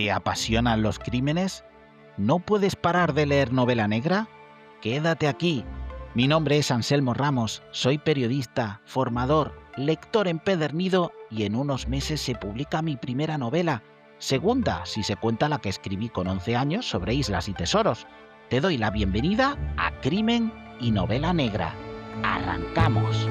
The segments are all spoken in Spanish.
¿Te apasionan los crímenes? ¿No puedes parar de leer novela negra? Quédate aquí. Mi nombre es Anselmo Ramos, soy periodista, formador, lector empedernido y en unos meses se publica mi primera novela, segunda si se cuenta la que escribí con 11 años sobre islas y tesoros. Te doy la bienvenida a Crimen y Novela Negra. ¡Arrancamos!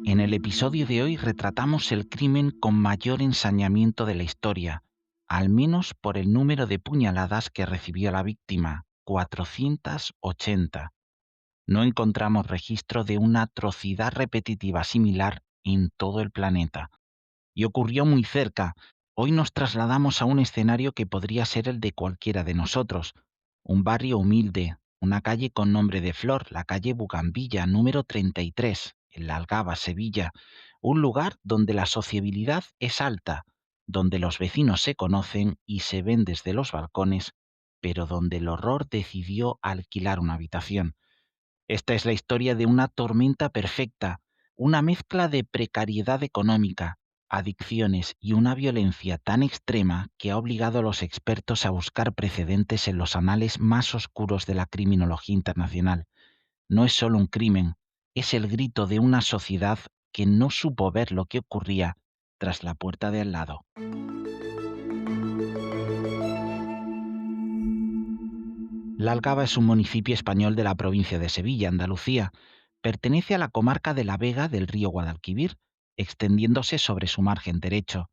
En el episodio de hoy retratamos el crimen con mayor ensañamiento de la historia, al menos por el número de puñaladas que recibió la víctima, 480. No encontramos registro de una atrocidad repetitiva similar en todo el planeta. Y ocurrió muy cerca. Hoy nos trasladamos a un escenario que podría ser el de cualquiera de nosotros. Un barrio humilde, una calle con nombre de flor, la calle Bugambilla, número 33, en La Algaba, Sevilla. Un lugar donde la sociabilidad es alta, donde los vecinos se conocen y se ven desde los balcones, pero donde el horror decidió alquilar una habitación. Esta es la historia de una tormenta perfecta, una mezcla de precariedad económica, adicciones y una violencia tan extrema que ha obligado a los expertos a buscar precedentes en los anales más oscuros de la criminología internacional. No es solo un crimen, es el grito de una sociedad que no supo ver lo que ocurría tras la puerta de al lado. La Algaba es un municipio español de la provincia de Sevilla, Andalucía. Pertenece a la comarca de la Vega del río Guadalquivir, extendiéndose sobre su margen derecho.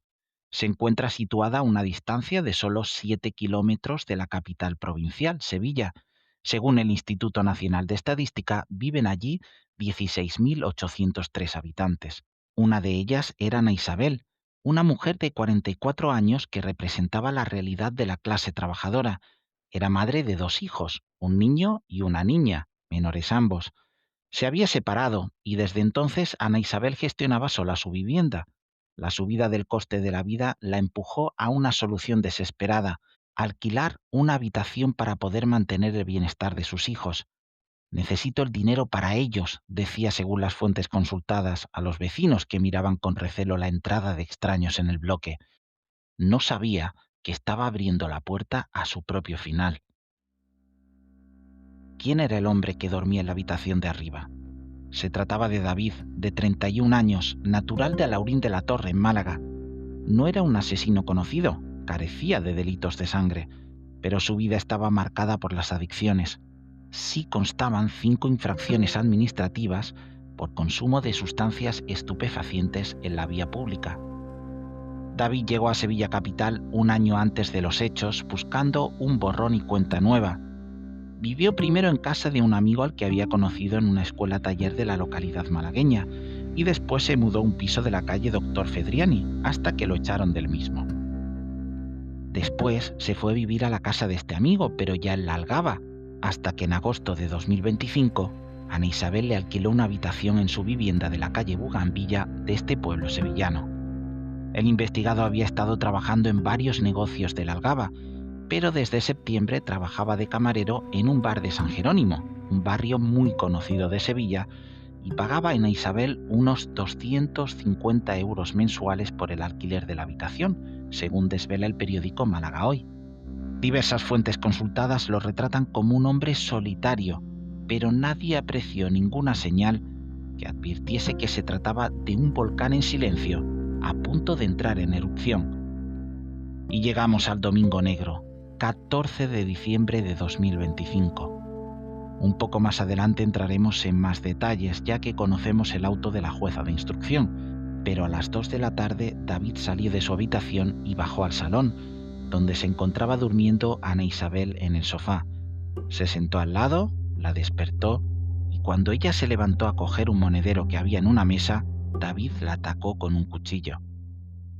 Se encuentra situada a una distancia de solo 7 kilómetros de la capital provincial, Sevilla. Según el Instituto Nacional de Estadística, viven allí 16.803 habitantes. Una de ellas era Ana Isabel, una mujer de 44 años que representaba la realidad de la clase trabajadora. Era madre de 2 hijos, un niño y una niña, menores ambos. Se había separado y desde entonces Ana Isabel gestionaba sola su vivienda. La subida del coste de la vida la empujó a una solución desesperada: alquilar una habitación para poder mantener el bienestar de sus hijos. Necesito el dinero para ellos, decía según las fuentes consultadas a los vecinos que miraban con recelo la entrada de extraños en el bloque. No sabía que estaba abriendo la puerta a su propio final. ¿Quién era el hombre que dormía en la habitación de arriba? Se trataba de David, de 31 años, natural de Alaurín de la Torre, en Málaga. No era un asesino conocido, carecía de delitos de sangre, pero su vida estaba marcada por las adicciones. Sí constaban 5 infracciones administrativas por consumo de sustancias estupefacientes en la vía pública. David llegó a Sevilla capital un año antes de los hechos buscando un borrón y cuenta nueva. Vivió primero en casa de un amigo al que había conocido en una escuela taller de la localidad malagueña y después se mudó a un piso de la calle Doctor Fedriani hasta que lo echaron del mismo. Después se fue a vivir a la casa de este amigo, pero ya en La Algaba, hasta que en agosto de 2025 Ana Isabel le alquiló una habitación en su vivienda de la calle Bugambilla de este pueblo sevillano. El investigado había estado trabajando en varios negocios de La Algaba, pero desde septiembre trabajaba de camarero en un bar de San Jerónimo, un barrio muy conocido de Sevilla, y pagaba a Ana Isabel unos 250 euros mensuales por el alquiler de la habitación, según desvela el periódico Málaga Hoy. Diversas fuentes consultadas lo retratan como un hombre solitario, pero nadie apreció ninguna señal que advirtiese que se trataba de un volcán en silencio, a punto de entrar en erupción. Y llegamos al Domingo Negro, 14 de diciembre de 2025. Un poco más adelante entraremos en más detalles, ya que conocemos el auto de la jueza de instrucción, pero a las 2 de la tarde David salió de su habitación y bajó al salón, donde se encontraba durmiendo Ana Isabel en el sofá. Se sentó al lado, la despertó, y cuando ella se levantó a coger un monedero que había en una mesa, David la atacó con un cuchillo.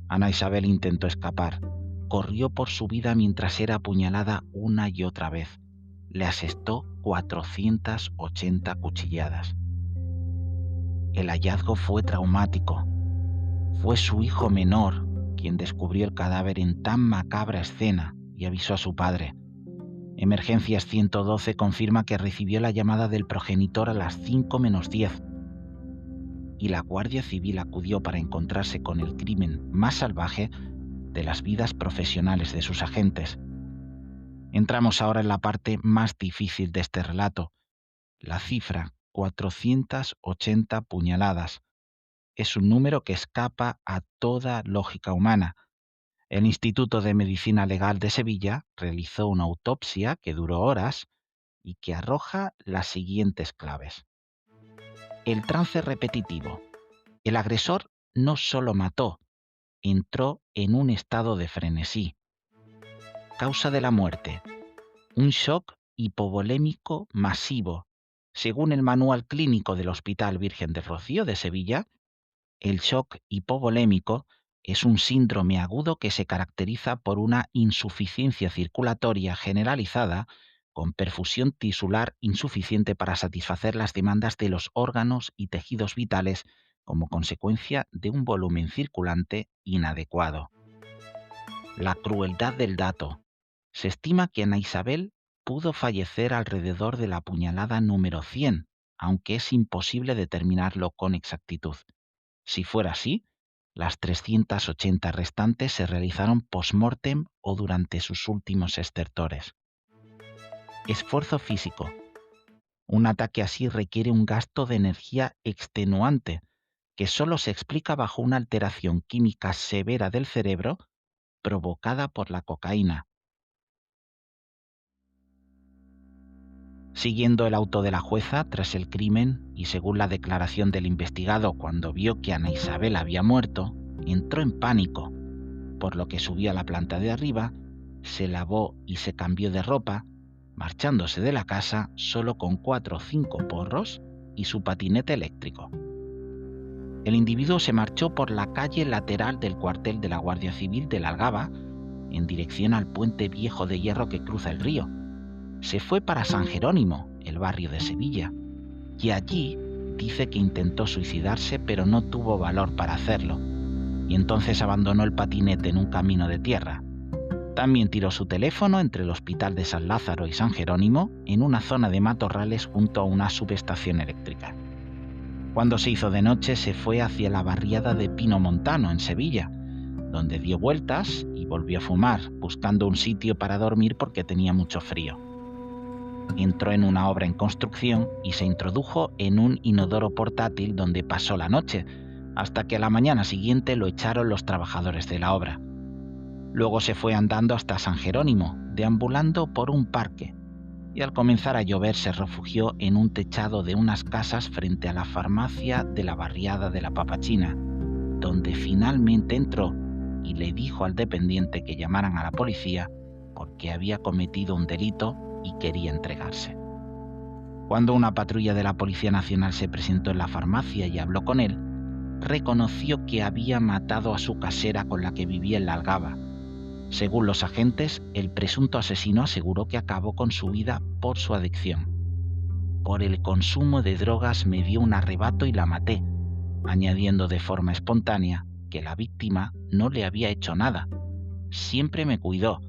Ana Isabel intentó escapar. Corrió por su vida mientras era apuñalada una y otra vez. Le asestó 480 cuchilladas. El hallazgo fue traumático. Fue su hijo menor quien descubrió el cadáver en tan macabra escena y avisó a su padre. Emergencias 112 confirma que recibió la llamada del progenitor a las 5 menos 10 y la Guardia Civil acudió para encontrarse con el crimen más salvaje de las vidas profesionales de sus agentes. Entramos ahora en la parte más difícil de este relato. La cifra 480 puñaladas es un número que escapa a toda lógica humana. El Instituto de Medicina Legal de Sevilla realizó una autopsia que duró horas y que arroja las siguientes claves. El trance repetitivo. El agresor no solo mató, entró en un estado de frenesí. Causa de la muerte. Un shock hipovolémico masivo. Según el Manual Clínico del Hospital Virgen del Rocío de Sevilla, el shock hipovolémico es un síndrome agudo que se caracteriza por una insuficiencia circulatoria generalizada con perfusión tisular insuficiente para satisfacer las demandas de los órganos y tejidos vitales como consecuencia de un volumen circulante inadecuado. La crueldad del dato. Se estima que Ana Isabel pudo fallecer alrededor de la puñalada número 100, aunque es imposible determinarlo con exactitud. Si fuera así, las 380 restantes se realizaron post-mortem o durante sus últimos estertores. Esfuerzo físico. Un ataque así requiere un gasto de energía extenuante, que solo se explica bajo una alteración química severa del cerebro provocada por la cocaína. Siguiendo el auto de la jueza tras el crimen y según la declaración del investigado cuando vio que Ana Isabel había muerto, entró en pánico, por lo que subió a la planta de arriba, se lavó y se cambió de ropa, marchándose de la casa solo con 4 o 5 porros y su patinete eléctrico. El individuo se marchó por la calle lateral del cuartel de la Guardia Civil de la Algaba en dirección al puente viejo de hierro que cruza el río. Se fue para San Jerónimo, el barrio de Sevilla, y allí dice que intentó suicidarse pero no tuvo valor para hacerlo, y entonces abandonó el patinete en un camino de tierra. También tiró su teléfono entre el Hospital de San Lázaro y San Jerónimo en una zona de matorrales junto a una subestación eléctrica. Cuando se hizo de noche se fue hacia la barriada de Pino Montano en Sevilla, donde dio vueltas y volvió a fumar, buscando un sitio para dormir porque tenía mucho frío. Entró en una obra en construcción y se introdujo en un inodoro portátil donde pasó la noche, hasta que a la mañana siguiente lo echaron los trabajadores de la obra. Luego se fue andando hasta San Jerónimo, deambulando por un parque, y al comenzar a llover se refugió en un techado de unas casas frente a la farmacia de la barriada de la Papachina, donde finalmente entró y le dijo al dependiente que llamaran a la policía porque había cometido un delito y quería entregarse. Cuando una patrulla de la Policía Nacional se presentó en la farmacia y habló con él, reconoció que había matado a su casera con la que vivía en la Algaba. Según los agentes, el presunto asesino aseguró que acabó con su vida por su adicción. Por el consumo de drogas me dio un arrebato y la maté, añadiendo de forma espontánea que la víctima no le había hecho nada. Siempre me cuidó,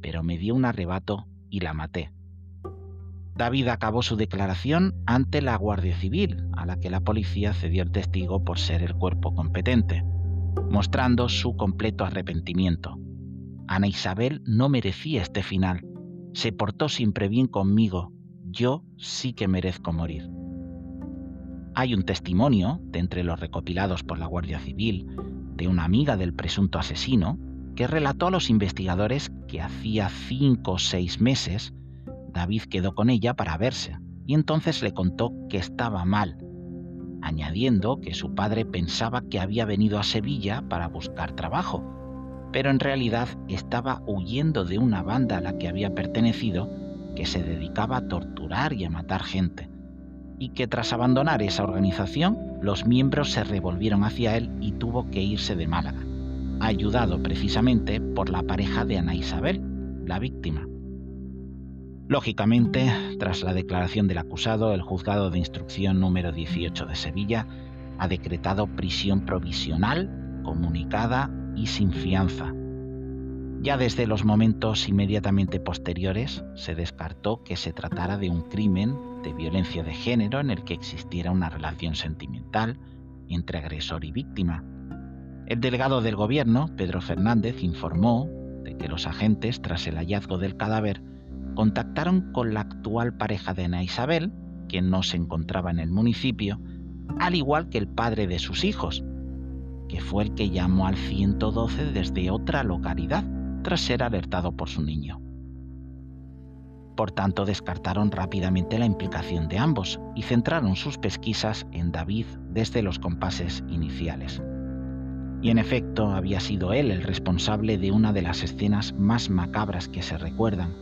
pero me dio un arrebato y la maté. David acabó su declaración ante la Guardia Civil, a la que la policía cedió el testigo por ser el cuerpo competente, mostrando su completo arrepentimiento. Ana Isabel no merecía este final. Se portó siempre bien conmigo. Yo sí que merezco morir. Hay un testimonio, de entre los recopilados por la Guardia Civil, de una amiga del presunto asesino, que relató a los investigadores que hacía 5 o 6 meses David quedó con ella para verse, y entonces le contó que estaba mal, añadiendo que su padre pensaba que había venido a Sevilla para buscar trabajo, pero en realidad estaba huyendo de una banda a la que había pertenecido que se dedicaba a torturar y a matar gente, y que tras abandonar esa organización, los miembros se revolvieron hacia él y tuvo que irse de Málaga, ayudado precisamente por la pareja de Ana Isabel, la víctima. Lógicamente, tras la declaración del acusado, el Juzgado de Instrucción número 18 de Sevilla ha decretado prisión provisional, comunicada y sin fianza. Ya desde los momentos inmediatamente posteriores se descartó que se tratara de un crimen de violencia de género en el que existiera una relación sentimental entre agresor y víctima. El delegado del gobierno, Pedro Fernández, informó de que los agentes, tras el hallazgo del cadáver, contactaron con la actual pareja de Ana Isabel, que no se encontraba en el municipio, al igual que el padre de sus hijos, que fue el que llamó al 112 desde otra localidad tras ser alertado por su niño. Por tanto, descartaron rápidamente la implicación de ambos y centraron sus pesquisas en David desde los compases iniciales. Y en efecto, había sido él el responsable de una de las escenas más macabras que se recuerdan,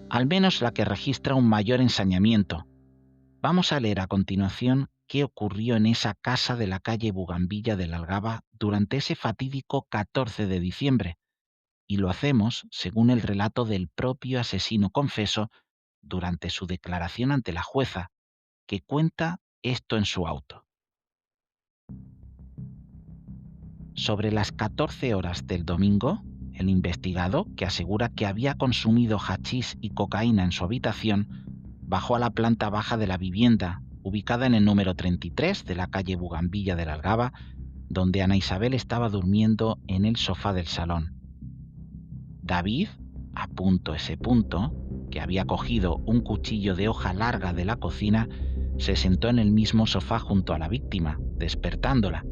al menos la que registra un mayor ensañamiento. Vamos a leer a continuación qué ocurrió en esa casa de la calle Bugambilla de la Algaba durante ese fatídico 14 de diciembre, y lo hacemos según el relato del propio asesino confeso durante su declaración ante la jueza, que cuenta esto en su auto. Sobre las 14 horas del domingo, el investigado, que asegura que había consumido hachís y cocaína en su habitación, bajó a la planta baja de la vivienda, ubicada en el número 33 de la calle Bugambilla de la Algaba, donde Ana Isabel estaba durmiendo en el sofá del salón. David, ese punto, que había cogido un cuchillo de hoja larga de la cocina, se sentó en el mismo sofá junto a la víctima, despertándola.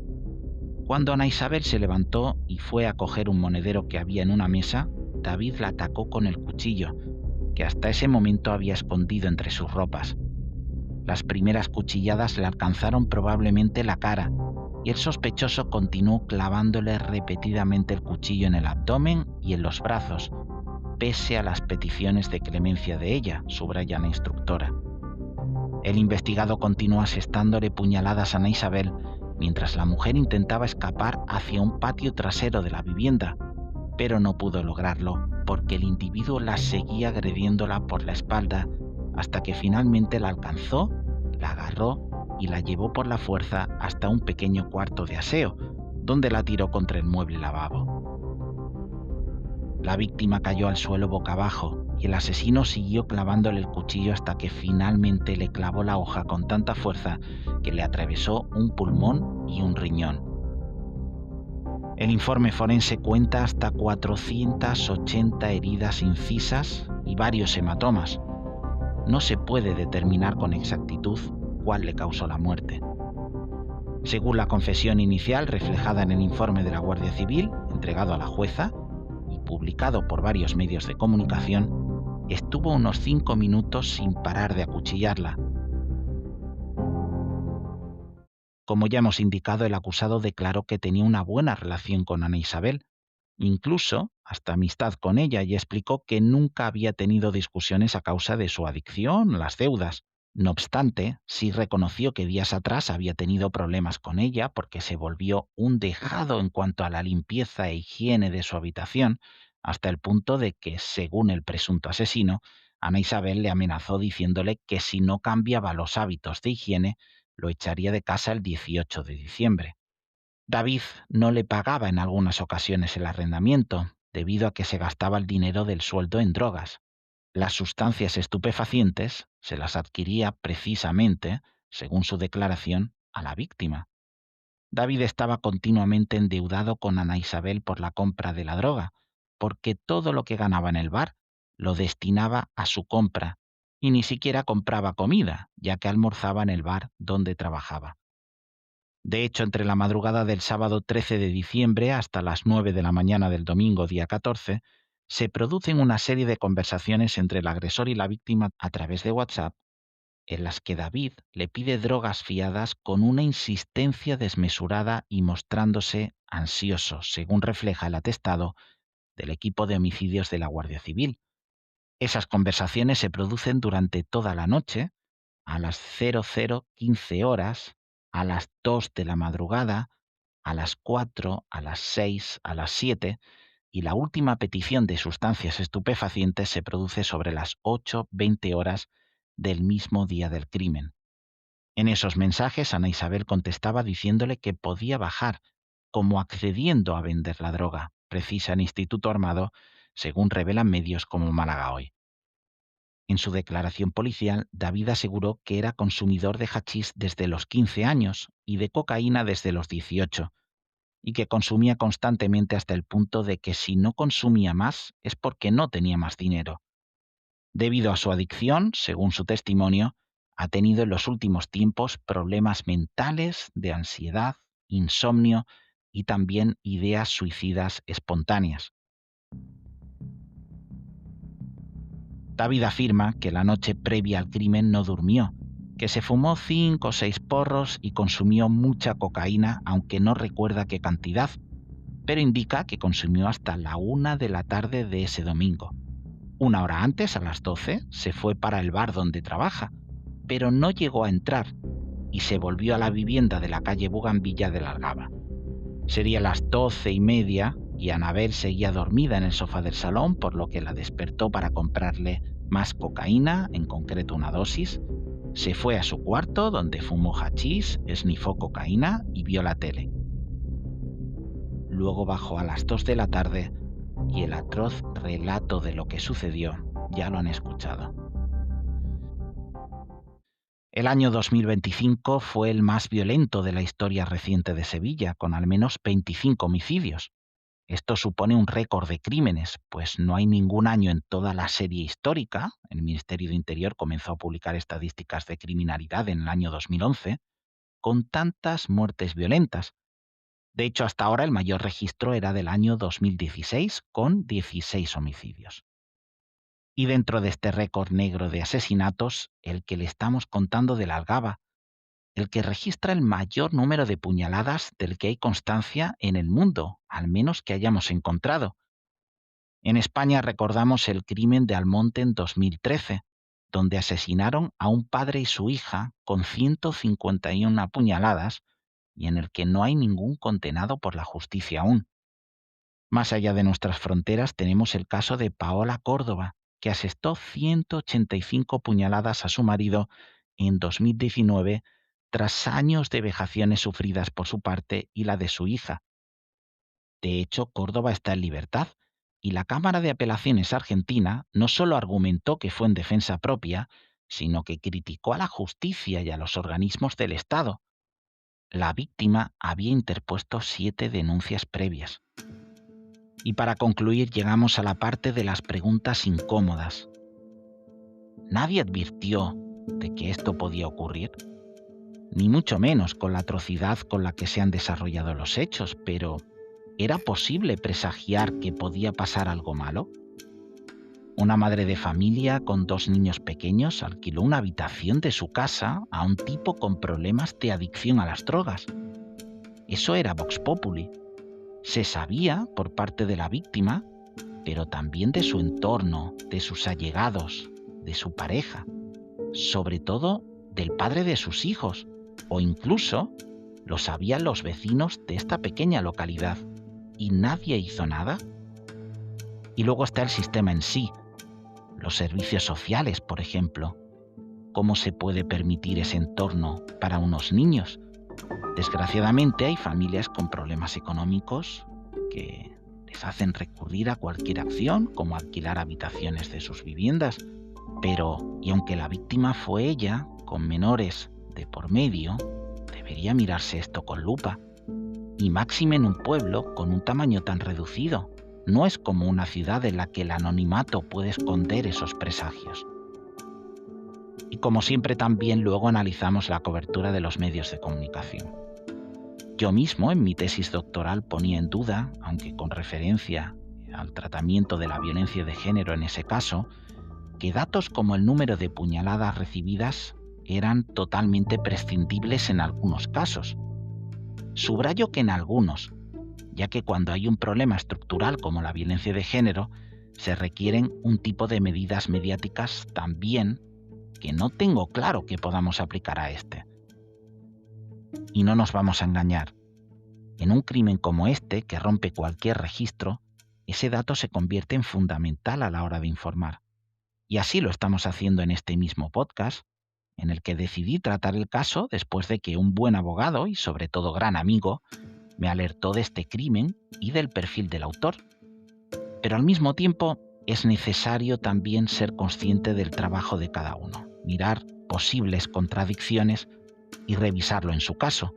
Cuando Ana Isabel se levantó y fue a coger un monedero que había en una mesa, David la atacó con el cuchillo, que hasta ese momento había escondido entre sus ropas. Las primeras cuchilladas le alcanzaron probablemente la cara, y el sospechoso continuó clavándole repetidamente el cuchillo en el abdomen y en los brazos, pese a las peticiones de clemencia de ella, subraya la instructora. El investigado continuó asestándole puñaladas a Ana Isabel mientras la mujer intentaba escapar hacia un patio trasero de la vivienda, pero no pudo lograrlo porque el individuo la seguía agrediéndola por la espalda hasta que finalmente la alcanzó, la agarró y la llevó por la fuerza hasta un pequeño cuarto de aseo, donde la tiró contra el mueble lavabo. La víctima cayó al suelo boca abajo y el asesino siguió clavándole el cuchillo hasta que finalmente le clavó la hoja con tanta fuerza que le atravesó un pulmón y un riñón. El informe forense cuenta hasta 480 heridas incisas y varios hematomas. No se puede determinar con exactitud cuál le causó la muerte. Según la confesión inicial reflejada en el informe de la Guardia Civil, entregado a la jueza y publicado por varios medios de comunicación, estuvo unos 5 minutos sin parar de acuchillarla. Como ya hemos indicado, el acusado declaró que tenía una buena relación con Ana Isabel, incluso hasta amistad con ella, y explicó que nunca había tenido discusiones a causa de su adicción o las deudas. No obstante, sí reconoció que días atrás había tenido problemas con ella porque se volvió un dejado en cuanto a la limpieza e higiene de su habitación, hasta el punto de que, según el presunto asesino, Ana Isabel le amenazó diciéndole que si no cambiaba los hábitos de higiene, lo echaría de casa el 18 de diciembre. David no le pagaba en algunas ocasiones el arrendamiento, debido a que se gastaba el dinero del sueldo en drogas. Las sustancias estupefacientes se las adquiría precisamente, según su declaración, a la víctima. David estaba continuamente endeudado con Ana Isabel por la compra de la droga, porque todo lo que ganaba en el bar lo destinaba a su compra, y ni siquiera compraba comida, ya que almorzaba en el bar donde trabajaba. De hecho, entre la madrugada del sábado 13 de diciembre hasta las 9 de la mañana del domingo día 14, se producen una serie de conversaciones entre el agresor y la víctima a través de WhatsApp, en las que David le pide drogas fiadas con una insistencia desmesurada y mostrándose ansioso, según refleja el atestado del equipo de homicidios de la Guardia Civil. Esas conversaciones se producen durante toda la noche, a las 00:15 horas, a las 2 de la madrugada, a las 4, a las 6, a las 7, y la última petición de sustancias estupefacientes se produce sobre las 8:20 horas del mismo día del crimen. En esos mensajes, Ana Isabel contestaba diciéndole que podía bajar, como accediendo a vender la droga. precisa el Instituto Armado, según revelan medios como Málaga Hoy. En su declaración policial, David aseguró que era consumidor de hachís desde los 15 años y de cocaína desde los 18, y que consumía constantemente hasta el punto de que si no consumía más es porque no tenía más dinero. Debido a su adicción, según su testimonio, ha tenido en los últimos tiempos problemas mentales, de ansiedad, insomnio y también ideas suicidas espontáneas. David afirma que la noche previa al crimen no durmió, que se fumó 5 o 6 porros y consumió mucha cocaína, aunque no recuerda qué cantidad, pero indica que consumió hasta la 1 de la tarde de ese domingo. Una hora antes, a las 12, se fue para el bar donde trabaja, pero no llegó a entrar y se volvió a la vivienda de la calle Bugambilla de la Algaba. Sería las 12:30 y Anabel seguía dormida en el sofá del salón, por lo que la despertó para comprarle más cocaína, en concreto una dosis. Se fue a su cuarto, donde fumó hachís, esnifó cocaína y vio la tele. Luego bajó a las 2 de la tarde y el atroz relato de lo que sucedió ya lo han escuchado. El año 2025 fue el más violento de la historia reciente de Sevilla, con al menos 25 homicidios. Esto supone un récord de crímenes, pues no hay ningún año en toda la serie histórica, el Ministerio de Interior comenzó a publicar estadísticas de criminalidad en el año 2011, con tantas muertes violentas. De hecho, hasta ahora el mayor registro era del año 2016, con 16 homicidios. Y dentro de este récord negro de asesinatos, el que le estamos contando de la Algaba, el que registra el mayor número de puñaladas del que hay constancia en el mundo, al menos que hayamos encontrado. En España recordamos el crimen de Almonte en 2013, donde asesinaron a un padre y su hija con 151 puñaladas y en el que no hay ningún condenado por la justicia aún. Más allá de nuestras fronteras tenemos el caso de Paola Córdoba, que asestó 185 puñaladas a su marido en 2019 tras años de vejaciones sufridas por su parte y la de su hija. De hecho, Córdoba está en libertad y la Cámara de Apelaciones argentina no solo argumentó que fue en defensa propia, sino que criticó a la justicia y a los organismos del Estado. La víctima había interpuesto 7 denuncias previas. Y para concluir llegamos a la parte de las preguntas incómodas. ¿Nadie advirtió de que esto podía ocurrir? Ni mucho menos con la atrocidad con la que se han desarrollado los hechos, pero ¿era posible presagiar que podía pasar algo malo? Una madre de familia con 2 niños pequeños alquiló una habitación de su casa a un tipo con problemas de adicción a las drogas. Eso era Vox Populi. Se sabía por parte de la víctima, pero también de su entorno, de sus allegados, de su pareja, sobre todo del padre de sus hijos, o incluso lo sabían los vecinos de esta pequeña localidad, y nadie hizo nada. Y luego está el sistema en sí, los servicios sociales, por ejemplo. ¿Cómo se puede permitir ese entorno para unos niños? Desgraciadamente hay familias con problemas económicos que les hacen recurrir a cualquier acción, como alquilar habitaciones de sus viviendas. Pero, y aunque la víctima fue ella, con menores de por medio, debería mirarse esto con lupa. Y máxime en un pueblo con un tamaño tan reducido. No es como una ciudad en la que el anonimato puede esconder esos presagios. Y como siempre también luego analizamos la cobertura de los medios de comunicación. Yo mismo en mi tesis doctoral ponía en duda, aunque con referencia al tratamiento de la violencia de género en ese caso, que datos como el número de puñaladas recibidas eran totalmente prescindibles en algunos casos. Subrayo que en algunos, ya que cuando hay un problema estructural como la violencia de género, se requieren un tipo de medidas mediáticas también que no tengo claro que podamos aplicar a este. Y no nos vamos a engañar. En un crimen como este, que rompe cualquier registro, ese dato se convierte en fundamental a la hora de informar. Y así lo estamos haciendo en este mismo podcast, en el que decidí tratar el caso después de que un buen abogado y sobre todo gran amigo me alertó de este crimen y del perfil del autor. Pero al mismo tiempo es necesario también ser consciente del trabajo de cada uno, mirar posibles contradicciones y revisarlo en su caso.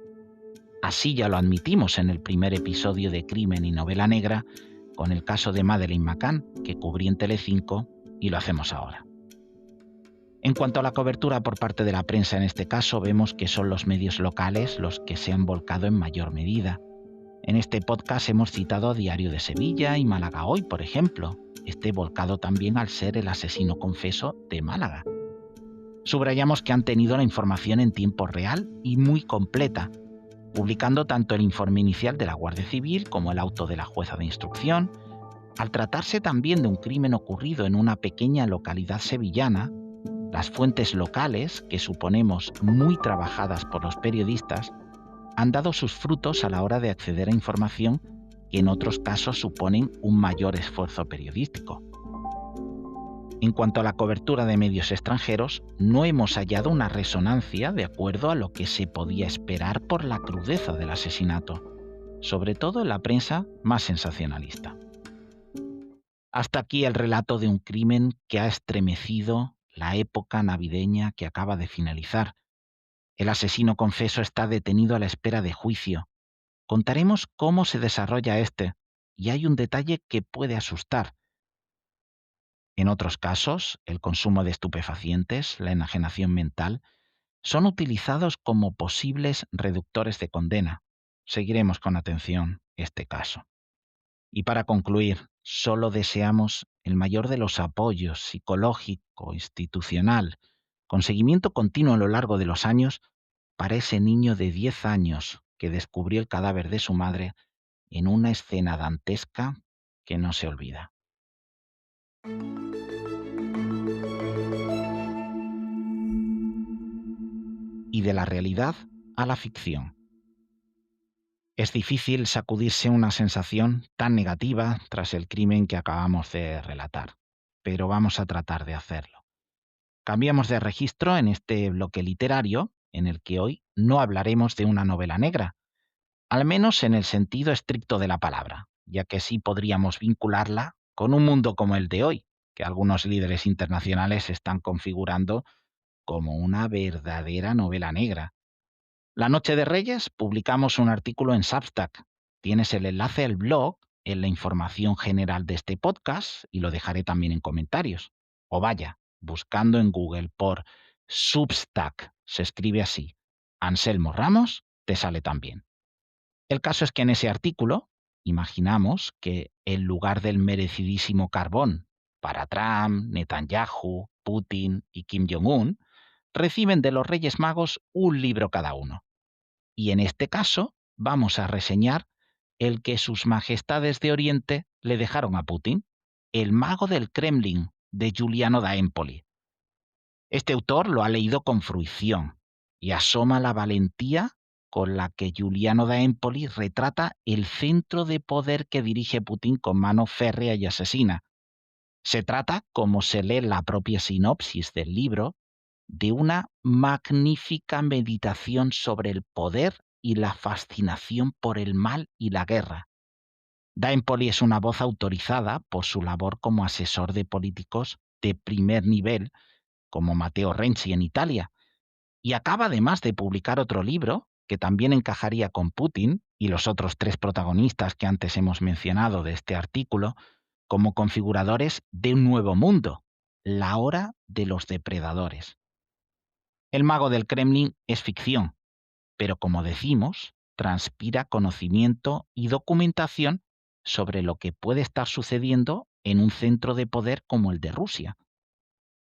Así ya lo admitimos en el primer episodio de Crimen y Novela Negra con el caso de Madeleine McCann, que cubrí en Telecinco, y lo hacemos ahora. En cuanto a la cobertura por parte de la prensa en este caso, vemos que son los medios locales los que se han volcado en mayor medida. En este podcast hemos citado a Diario de Sevilla y Málaga Hoy, por ejemplo, volcado también al ser el asesino confeso de Málaga. Subrayamos que han tenido la información en tiempo real y muy completa, publicando tanto el informe inicial de la Guardia Civil como el auto de la jueza de instrucción. Al tratarse también de un crimen ocurrido en una pequeña localidad sevillana, las fuentes locales, que suponemos muy trabajadas por los periodistas, han dado sus frutos a la hora de acceder a información que en otros casos suponen un mayor esfuerzo periodístico. En cuanto a la cobertura de medios extranjeros, no hemos hallado una resonancia de acuerdo a lo que se podía esperar por la crudeza del asesinato, sobre todo en la prensa más sensacionalista. Hasta aquí el relato de un crimen que ha estremecido la época navideña que acaba de finalizar. El asesino confeso está detenido a la espera de juicio. Contaremos cómo se desarrolla y hay un detalle que puede asustar. En otros casos, el consumo de estupefacientes, la enajenación mental, son utilizados como posibles reductores de condena. Seguiremos con atención este caso. Y para concluir, solo deseamos el mayor de los apoyos psicológico, institucional, con seguimiento continuo a lo largo de los años, para ese niño de 10 años que descubrió el cadáver de su madre en una escena dantesca que no se olvida. Y de la realidad a la ficción. Es difícil sacudirse una sensación tan negativa tras el crimen que acabamos de relatar, pero vamos a tratar de hacerlo. Cambiamos de registro en este bloque literario, en el que hoy no hablaremos de una novela negra, al menos en el sentido estricto de la palabra, ya que sí podríamos vincularla con un mundo como el de hoy, que algunos líderes internacionales están configurando como una verdadera novela negra. La noche de Reyes publicamos un artículo en Substack. Tienes el enlace al blog en la información general de este podcast y lo dejaré también en comentarios. O vaya, buscando en Google por Substack, se escribe así, Anselmo Ramos, te sale también. El caso es que en ese artículo imaginamos que en lugar del merecidísimo carbón para Trump, Netanyahu, Putin y Kim Jong-un, reciben de los Reyes Magos un libro cada uno. Y en este caso vamos a reseñar el que sus majestades de Oriente le dejaron a Putin, El mago del Kremlin, de Giuliano da Empoli. Este autor lo ha leído con fruición y asoma la valentía con la que Giuliano da Empoli retrata el centro de poder que dirige Putin con mano férrea y asesina. Se trata, como se lee en la propia sinopsis del libro, de una magnífica meditación sobre el poder y la fascinación por el mal y la guerra. Da Empoli es una voz autorizada por su labor como asesor de políticos de primer nivel, como Matteo Renzi en Italia, y acaba además de publicar otro libro que también encajaría con Putin y los otros 3 protagonistas que antes hemos mencionado de este artículo como configuradores de un nuevo mundo, la hora de los depredadores. El mago del Kremlin es ficción, pero como decimos, transpira conocimiento y documentación sobre lo que puede estar sucediendo en un centro de poder como el de Rusia.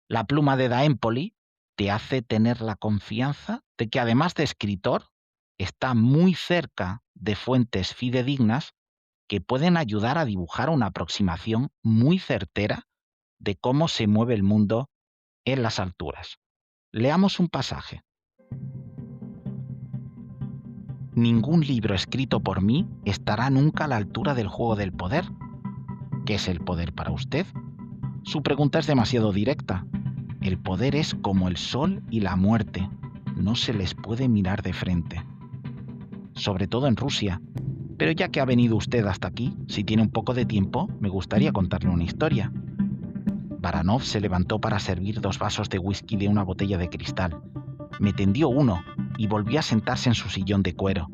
La pluma de Da Empoli te hace tener la confianza de que además de escritor, está muy cerca de fuentes fidedignas que pueden ayudar a dibujar una aproximación muy certera de cómo se mueve el mundo en las alturas. Leamos un pasaje. Ningún libro escrito por mí estará nunca a la altura del juego del poder. ¿Qué es el poder para usted? Su pregunta es demasiado directa. El poder es como el sol y la muerte. No se les puede mirar de frente. Sobre todo en Rusia. Pero ya que ha venido usted hasta aquí, si tiene un poco de tiempo, me gustaría contarle una historia. Baranov se levantó para servir 2 vasos de whisky de una botella de cristal. Me tendió uno y volvió a sentarse en su sillón de cuero.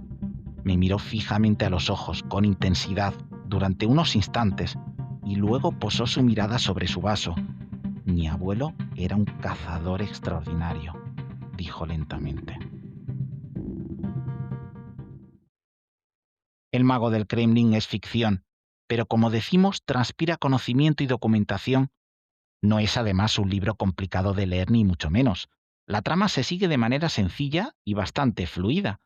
Me miró fijamente a los ojos, con intensidad, durante unos instantes, y luego posó su mirada sobre su vaso. Mi abuelo era un cazador extraordinario, dijo lentamente. El mago del Kremlin es ficción, pero como decimos, transpira conocimiento y documentación. No es además un libro complicado de leer ni mucho menos. La trama se sigue de manera sencilla y bastante fluida,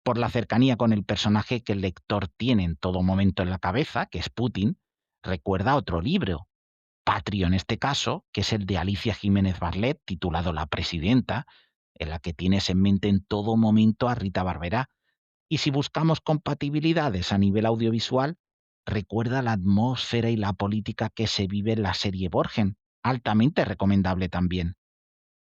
por la cercanía con el personaje que el lector tiene en todo momento en la cabeza, que es Putin. Recuerda otro libro, patrio en este caso, que es el de Alicia Jiménez Barlet, titulado La Presidenta, en la que tienes en mente en todo momento a Rita Barberá. Y si buscamos compatibilidades a nivel audiovisual, recuerda la atmósfera y la política que se vive en la serie Borgen, altamente recomendable también.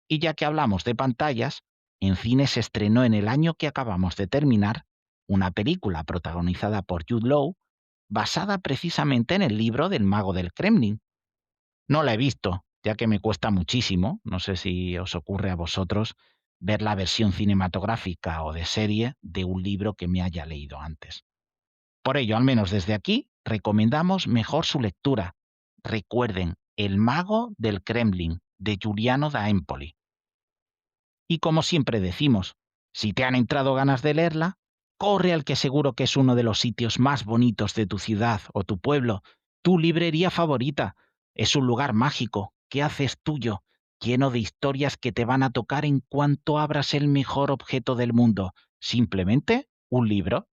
Y ya que hablamos de pantallas, en cine se estrenó en el año que acabamos de terminar una película protagonizada por Jude Law, basada precisamente en el libro del Mago del Kremlin. No la he visto, ya que me cuesta muchísimo, no sé si os ocurre a vosotros, ver la versión cinematográfica o de serie de un libro que me haya leído antes. Por ello, al menos desde aquí, recomendamos mejor su lectura. Recuerden, El Mago del Kremlin, de Giuliano da Empoli. Y como siempre decimos, si te han entrado ganas de leerla, corre al que seguro que es uno de los sitios más bonitos de tu ciudad o tu pueblo, tu librería favorita. Es un lugar mágico que haces tuyo, lleno de historias que te van a tocar en cuanto abras el mejor objeto del mundo, simplemente un libro.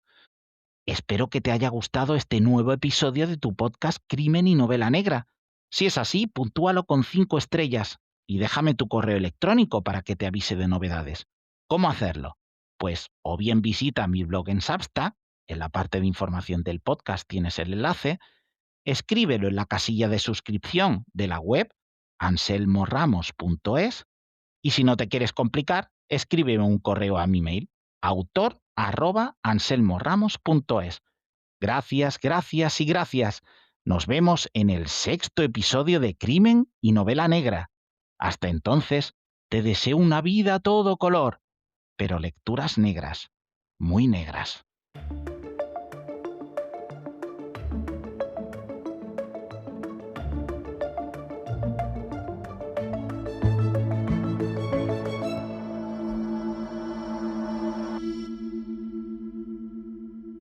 Espero que te haya gustado este nuevo episodio de tu podcast Crimen y Novela Negra. Si es así, puntúalo con 5 estrellas y déjame tu correo electrónico para que te avise de novedades. ¿Cómo hacerlo? Pues o bien visita mi blog en Substack, en la parte de información del podcast tienes el enlace, escríbelo en la casilla de suscripción de la web anselmoramos.es y si no te quieres complicar, escríbeme un correo a mi mail autor@anselmoramos.es. Gracias, gracias y gracias. Nos vemos en el 6º episodio de Crimen y Novela Negra. Hasta entonces, te deseo una vida a todo color, pero lecturas negras, muy negras.